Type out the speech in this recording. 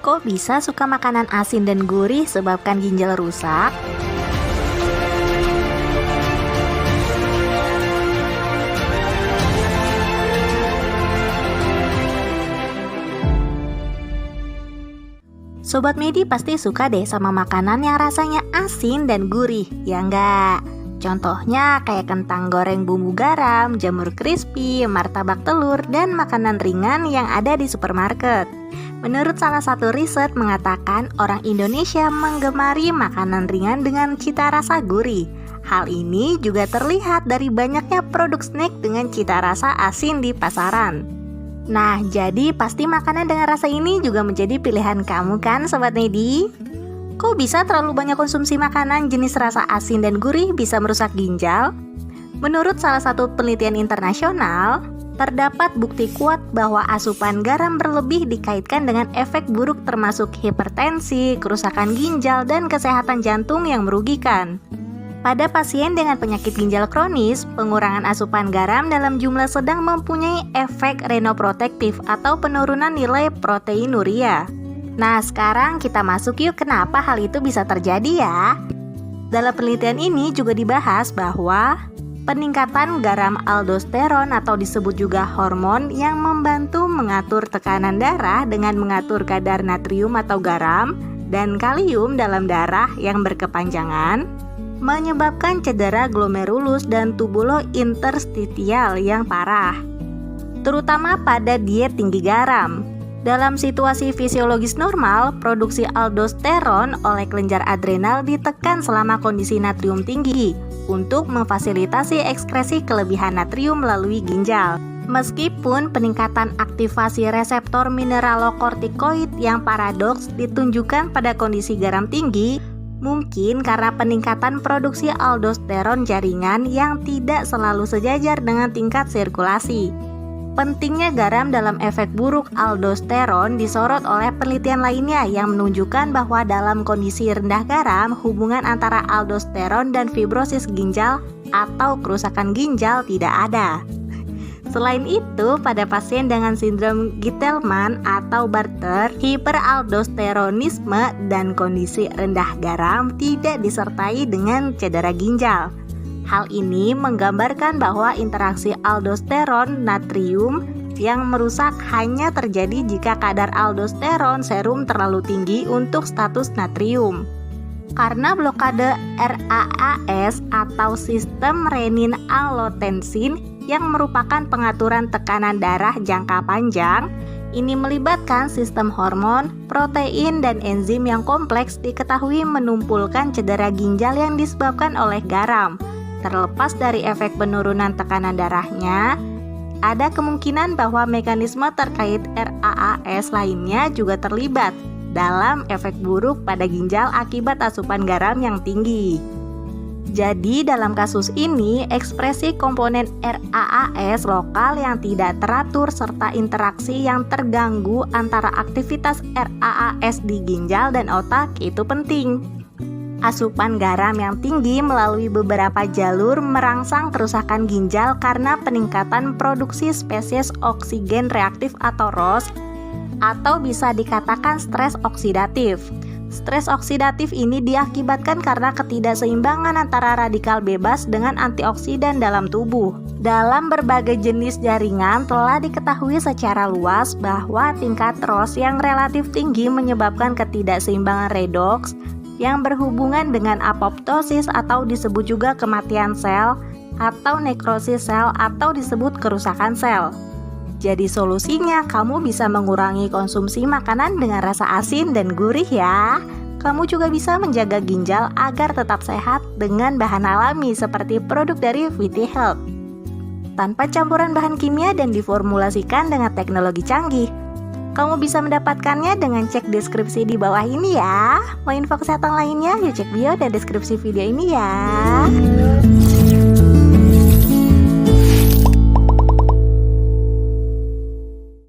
Kok bisa suka makanan asin dan gurih sebabkan ginjal rusak? Sobat Medi pasti suka deh sama makanan yang rasanya asin dan gurih, ya enggak? Contohnya kayak kentang goreng bumbu garam, jamur crispy, martabak telur, dan makanan ringan yang ada di supermarket. Menurut salah satu riset mengatakan orang Indonesia menggemari makanan ringan dengan cita rasa gurih. Hal ini juga terlihat dari banyaknya produk snack dengan cita rasa asin di pasaran. Nah, jadi pasti makanan dengan rasa ini juga menjadi pilihan kamu kan, Sobat Nedi? Kok bisa terlalu banyak konsumsi makanan jenis rasa asin dan gurih bisa merusak ginjal? Menurut salah satu penelitian internasional, terdapat bukti kuat bahwa asupan garam berlebih dikaitkan dengan efek buruk termasuk hipertensi, kerusakan ginjal, dan kesehatan jantung yang merugikan. Pada pasien dengan penyakit ginjal kronis, pengurangan asupan garam dalam jumlah sedang mempunyai efek renoprotektif atau penurunan nilai proteinuria. Nah, sekarang kita masuk yuk kenapa hal itu bisa terjadi ya. Dalam penelitian ini juga dibahas bahwa peningkatan garam aldosteron atau disebut juga hormon yang membantu mengatur tekanan darah dengan mengatur kadar natrium atau garam dan kalium dalam darah yang berkepanjangan menyebabkan cedera glomerulus dan tubulo interstitial yang parah, terutama pada diet tinggi garam. Dalam situasi fisiologis normal, produksi aldosteron oleh kelenjar adrenal ditekan selama kondisi natrium tinggi untuk memfasilitasi ekskresi kelebihan natrium melalui ginjal. Meskipun peningkatan aktivasi reseptor mineralokortikoid yang paradoks ditunjukkan pada kondisi garam tinggi, mungkin karena peningkatan produksi aldosteron jaringan yang tidak selalu sejajar dengan tingkat sirkulasi. Pentingnya garam dalam efek buruk aldosteron disorot oleh penelitian lainnya yang menunjukkan bahwa dalam kondisi rendah garam, hubungan antara aldosteron dan fibrosis ginjal atau kerusakan ginjal tidak ada. Selain itu, pada pasien dengan sindrom Gitelman atau Bartter, hiperaldosteronisme dan kondisi rendah garam tidak disertai dengan cedera ginjal. Hal ini menggambarkan bahwa interaksi aldosteron natrium yang merusak hanya terjadi jika kadar aldosteron serum terlalu tinggi untuk status natrium. Karena blokade RAAS atau sistem renin-angiotensin yang merupakan pengaturan tekanan darah jangka panjang, ini melibatkan sistem hormon, protein, dan enzim yang kompleks diketahui menumpulkan cedera ginjal yang disebabkan oleh garam. Terlepas dari efek penurunan tekanan darahnya, ada kemungkinan bahwa mekanisme terkait RAAS lainnya juga terlibat dalam efek buruk pada ginjal akibat asupan garam yang tinggi. Jadi dalam kasus ini, ekspresi komponen RAAS lokal yang tidak teratur serta interaksi yang terganggu antara aktivitas RAAS di ginjal dan otak itu penting. Asupan garam yang tinggi melalui beberapa jalur merangsang kerusakan ginjal karena peningkatan produksi spesies oksigen reaktif atau ROS, atau bisa dikatakan stres oksidatif. Stres oksidatif ini diakibatkan karena ketidakseimbangan antara radikal bebas dengan antioksidan dalam tubuh. Dalam berbagai jenis jaringan telah diketahui secara luas bahwa tingkat ROS yang relatif tinggi menyebabkan ketidakseimbangan redoks yang berhubungan dengan apoptosis atau disebut juga kematian sel atau nekrosis sel atau disebut kerusakan sel. Jadi solusinya kamu bisa mengurangi konsumsi makanan dengan rasa asin dan gurih ya. Kamu juga bisa menjaga ginjal agar tetap sehat dengan bahan alami seperti produk dari Vitihealth, tanpa campuran bahan kimia dan diformulasikan dengan teknologi canggih. Kamu bisa mendapatkannya dengan cek deskripsi di bawah ini ya. Mau info kesehatan lainnya, yuk cek bio dan deskripsi video ini ya.